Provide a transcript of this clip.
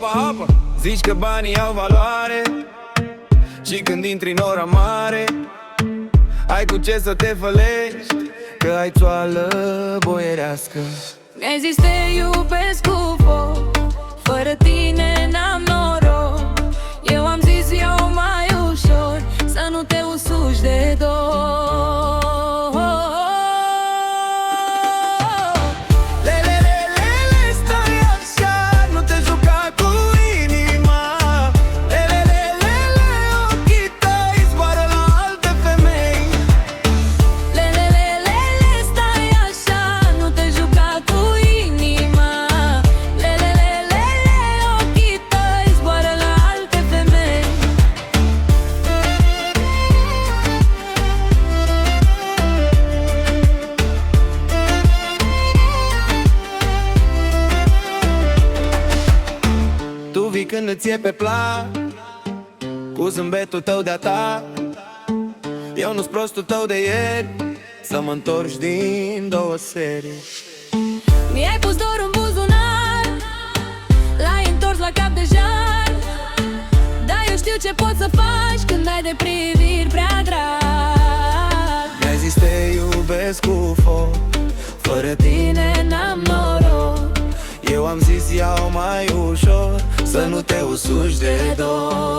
hapa zici că banii au valoare și când intri în ora mare ai cu ce să te fălești, că ai țoală boierească. Mi-ai zis te iubesc cu foc, fără tine n-am noroc. Eu am zis eu mai ușor, să nu te usuci de dor. Tu vii când îți e pe plac, cu zâmbetul tău de-a ta. Eu nu-s prostul tău de ieri, să mă întorci din două serii. Mi-ai pus dor în buzunar, l-ai întors la cap de jar. Dar eu știu ce poți să faci când ai de priviri prea drag. Mi-ai zis te iubesc cu foc, fără tine n-am noroc. Eu am zis iau mai ușor, să nu te usuci de dor.